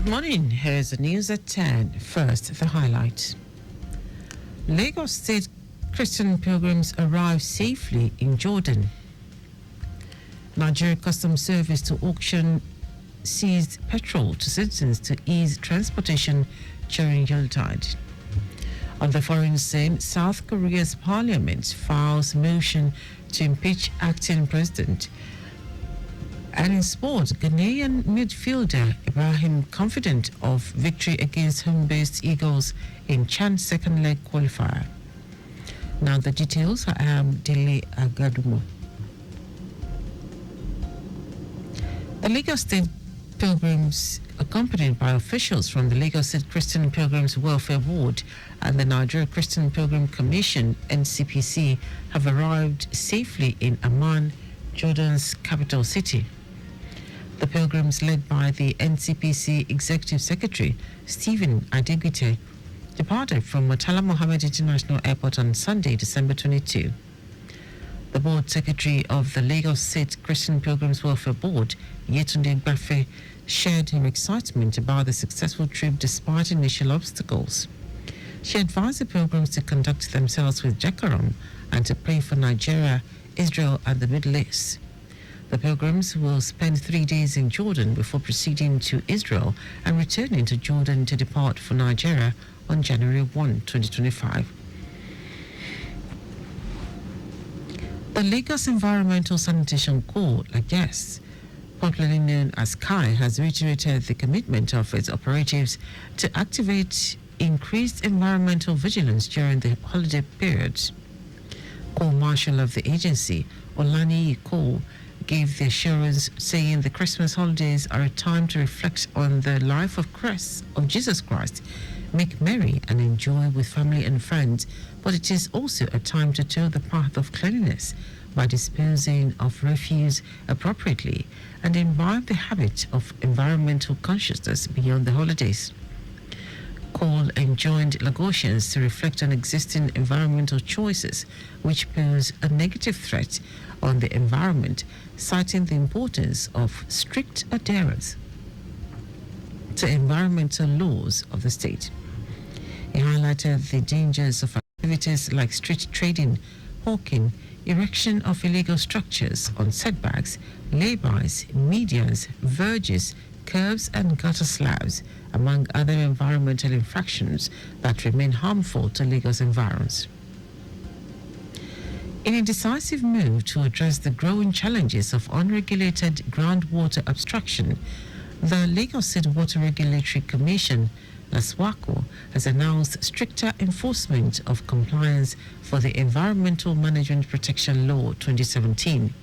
Good morning. Here's the news at 10. First, the highlights. Lagos State Christian pilgrims arrive safely in Jordan. Nigeria Customs Service to auction seized petrol to citizens to ease transportation during Yuletide. On the foreign scene, South Korea's parliament files motion to impeach acting president. And in sport, Ghanaian midfielder Ibrahim confident of victory against home-based Eagles in Chan's second leg qualifier. Now the details. I am Dele Agadumo. The Lagos State pilgrims, accompanied by officials from the Lagos State Christian Pilgrims Welfare Board and the Nigeria Christian Pilgrim Commission (NCPC), have arrived safely in Amman, Jordan's capital city. The pilgrims, led by the NCPC Executive Secretary Stephen Adegbite, departed from Murtala Mohammed International Airport on Sunday, December 22. The board secretary of the Lagos State Christian Pilgrims Welfare Board, Yetunde Gbafe, shared her excitement about the successful trip despite initial obstacles. She advised the pilgrims to conduct themselves with decorum and to pray for Nigeria, Israel, and the Middle East. The pilgrims will spend 3 days in Jordan before proceeding to Israel and returning to Jordan to depart for Nigeria on January 1, 2025. The Lagos Environmental Sanitation Corps, LAGES, popularly known as KAI, has reiterated the commitment of its operatives to activate increased environmental vigilance during the holiday period. Corps Marshal of the agency, Olaniyi Cole, gave the assurance, saying the Christmas holidays are a time to reflect on the life of Jesus Christ, make merry and enjoy with family and friends, but it is also a time to tow the path of cleanliness by disposing of refuse appropriately and imbibe the habit of environmental consciousness beyond the holidays. Cole enjoined Lagosians to reflect on existing environmental choices which pose a negative threat on the environment, citing the importance of strict adherence to environmental laws of the state. He highlighted the dangers of activities like street trading, hawking, erection of illegal structures on setbacks, lay-bys, medians, verges, curbs and gutter slabs, among other environmental infractions that remain harmful to Lagos environs. In a decisive move to address the growing challenges of unregulated groundwater abstraction, the Lagos State Water Regulatory Commission, LASWACO, has announced stricter enforcement of compliance for the Environmental Management Protection Law 2017.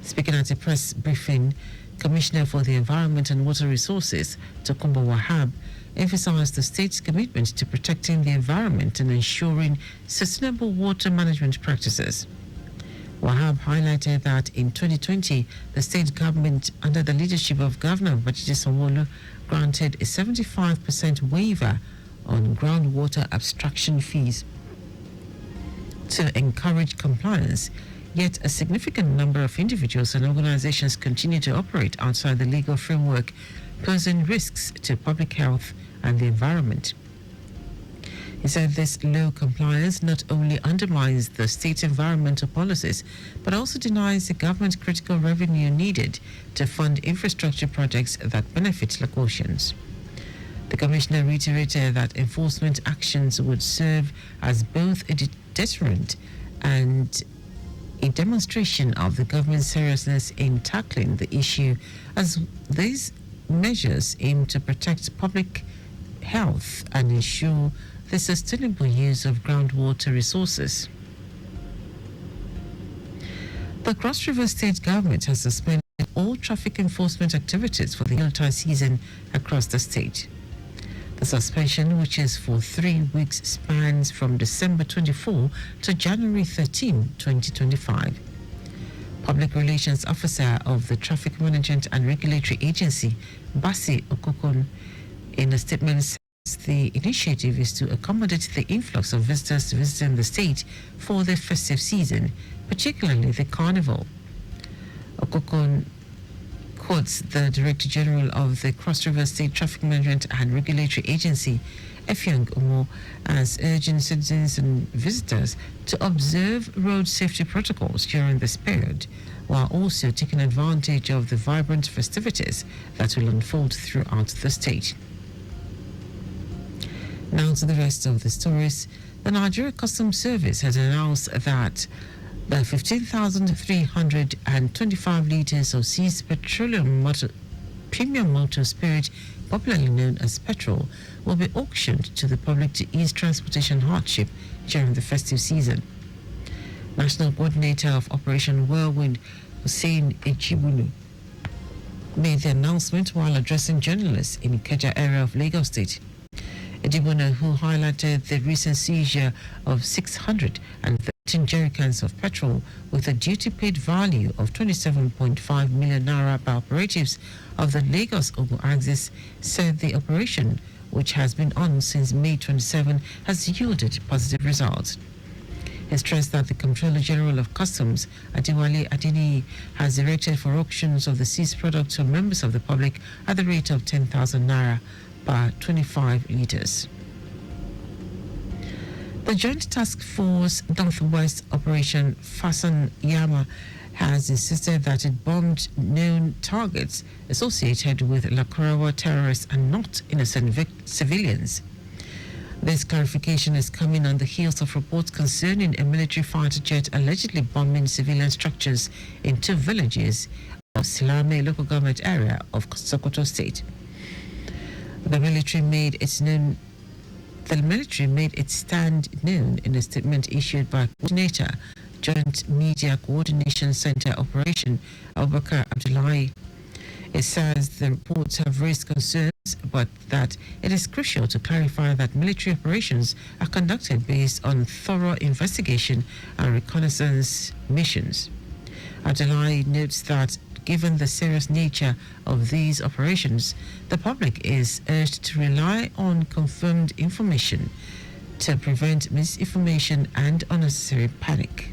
Speaking at a press briefing, Commissioner for the Environment and Water Resources, Tokunbo Wahab, emphasized the state's commitment to protecting the environment and ensuring sustainable water management practices. Wahab highlighted that in 2020, the state government, under the leadership of Governor Babajide Sanwo-Olu, granted a 75% waiver on groundwater abstraction fees to encourage compliance. Yet a significant number of individuals and organizations continue to operate outside the legal framework, posing risks to public health and the environment. He said this low compliance not only undermines the state's environmental policies, but also denies the government critical revenue needed to fund infrastructure projects that benefit Lagosians. The commissioner reiterated that enforcement actions would serve as both a deterrent and a demonstration of the government's seriousness in tackling the issue, as these measures aim to protect public health and ensure the sustainable use of groundwater resources. The Cross River State government has suspended all traffic enforcement activities for the Yuletide season across the state. The suspension, which is for 3 weeks, spans from December 24 to January 13, 2025. Public Relations Officer of the Traffic Management and Regulatory Agency, Basi Okokon, in a statement says the initiative is to accommodate the influx of visitors visiting the state for the festive season, particularly the carnival. Okokon Quotes the Director General of the Cross River State Traffic Management and Regulatory Agency, Effiong Umo, as urging citizens and visitors to observe road safety protocols during this period, while also taking advantage of the vibrant festivities that will unfold throughout the state. Now to the rest of the stories. The Nigeria Customs Service has announced that the 15,325 litres of seized premium motor spirit, popularly known as petrol, will be auctioned to the public to ease transportation hardship during the festive season. National Coordinator of Operation Whirlwind, Hussein Echibunu, made the announcement while addressing journalists in Ikeja area of Lagos State. Edibona, who highlighted the recent seizure of 613 jerrycans of petrol with a duty-paid value of 27.5 million naira by operatives of the Lagos-Ogun axis, said the operation, which has been on since May 27, has yielded positive results. He stressed that the Comptroller General of Customs, Adewale Adeniyi, has directed for auctions of the seized product to members of the public at the rate of 10,000 naira per 25 litres. The Joint Task Force Northwest Operation Fasan Yama has insisted that it bombed known targets associated with Lakurawa terrorists and not innocent civilians. This clarification is coming on the heels of reports concerning a military fighter jet allegedly bombing civilian structures in two villages of Silame local government area of Sokoto State. The military made its stand known in a statement issued by Coordinator, Joint Media Coordination Center Operation, Abubakar Abdullahi. It says the reports have raised concerns, but that it is crucial to clarify that military operations are conducted based on thorough investigation and reconnaissance missions. Abdullahi notes that given the serious nature of these operations, the public is urged to rely on confirmed information to prevent misinformation and unnecessary panic.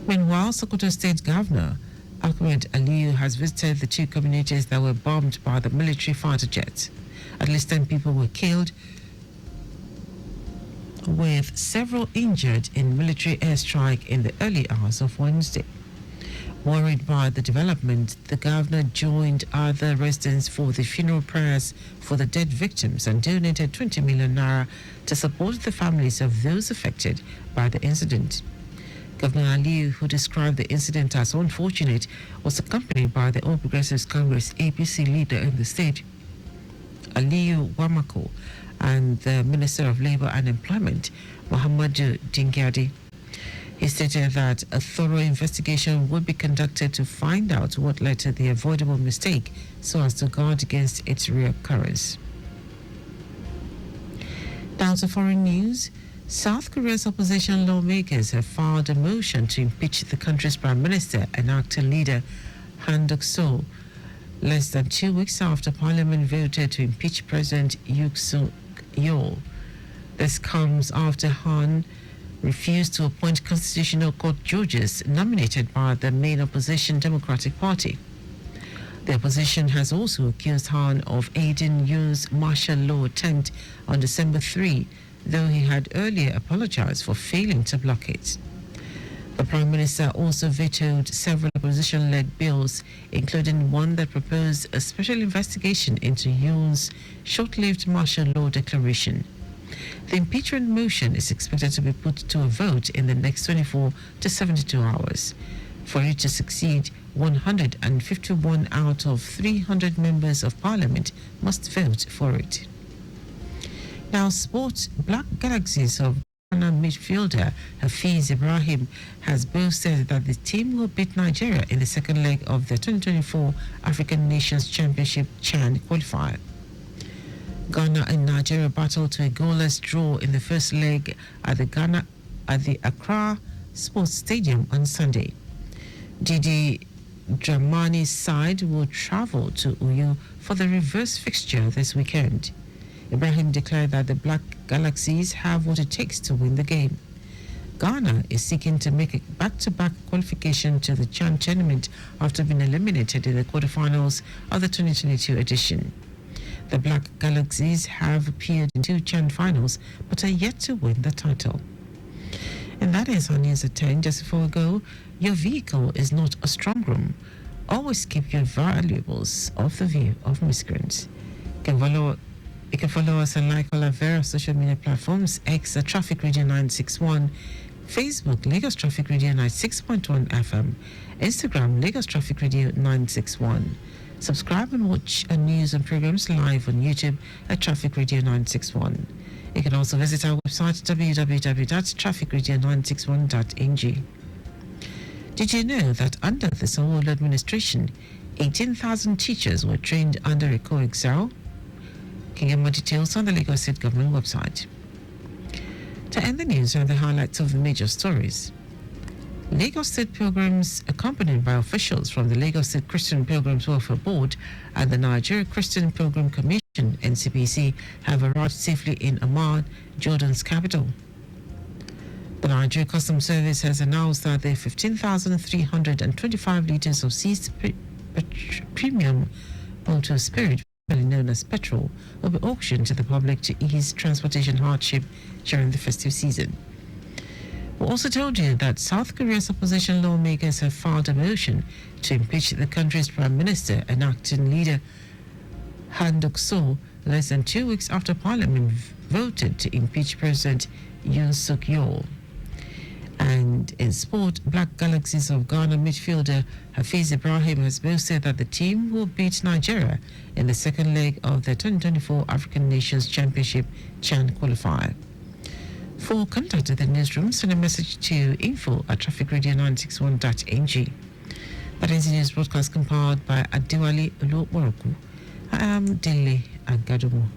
Meanwhile, Sokoto State Governor Ahmed Aliyu has visited the two communities that were bombed by the military fighter jets. At least 10 people were killed, with several injured in military airstrike in the early hours of Wednesday. Worried by the development, the governor joined other residents for the funeral prayers for the dead victims and donated 20 million naira to support the families of those affected by the incident. Governor Aliyu, who described the incident as unfortunate, was accompanied by the All Progressives Congress APC leader in the state, Aliyu Wamako, and the Minister of Labour and Employment, Muhammadu Dingyadi. He stated that a thorough investigation would be conducted to find out what led to the avoidable mistake so as to guard against its reoccurrence. Now to foreign news. South Korea's opposition lawmakers have filed a motion to impeach the country's prime minister and acting leader, Han Duck-soo, less than 2 weeks after Parliament voted to impeach President Yoon Suk-yeol. This comes after Han refused to appoint Constitutional Court judges nominated by the main opposition Democratic Party. The opposition has also accused Han of aiding Yoon's martial law attempt on December 3, though he had earlier apologized for failing to block it. The Prime Minister also vetoed several opposition-led bills, including one that proposed a special investigation into Yoon's short-lived martial law declaration. The impeachment motion is expected to be put to a vote in the next 24 to 72 hours. For it to succeed, 151 out of 300 members of Parliament must vote for it. Now, sports. Black Galaxies of Ghana midfielder Hafiz Ibrahim has boasted that the team will beat Nigeria in the second leg of the 2024 African Nations Championship CHAN qualifier. Ghana and Nigeria battled to a goalless draw in the first leg at the Accra Sports Stadium on Sunday. Didi Dramani's side will travel to Uyo for the reverse fixture this weekend. Ibrahim declared that the Black Galaxies have what it takes to win the game. Ghana is seeking to make a back-to-back qualification to the CHAN tournament after being eliminated in the quarterfinals of the 2022 edition. The Black Galaxies have appeared in 2 CHAN finals but are yet to win the title. And that is our news at 10. Just before we go, your vehicle is not a strong room. Always keep your valuables off the view of miscreants. You can follow us and like all our various social media platforms: X at Traffic Radio 961, Facebook Lagos Traffic Radio 96.1 FM, Instagram Lagos Traffic Radio 961. Subscribe and watch our news and programs live on YouTube at Traffic Radio 961. You can also visit our website www.trafficradio961.ng. Did you know that under the Sanwo-Olu administration, 18,000 teachers were trained under a co-excel? You can get more details on the Lagos State Government website. To end the news are the highlights of the major stories. Lagos State pilgrims, accompanied by officials from the Lagos State Christian Pilgrims Welfare Board and the Nigeria Christian Pilgrim Commission, NCPC, have arrived safely in Amman, Jordan's capital. The Nigeria Customs Service has announced that the 15,325 litres of seized premium motor spirit, known as petrol, will be auctioned to the public to ease transportation hardship during the festive season. We also told you that South Korea's opposition lawmakers have filed a motion to impeach the country's prime minister and acting leader Han Duck-soo less than 2 weeks after Parliament voted to impeach President Yoon Suk-yeol. And in sport, Black Galaxies of Ghana midfielder Hafiz Ibrahim has boasted that the team will beat Nigeria in the second leg of the 2024 African Nations Championship CHAN qualifier. For contact at the newsroom, send a message to info@trafficradio961.ng. That is the news broadcast compiled by Adewale Oluworoku. I am Dele Agadumo.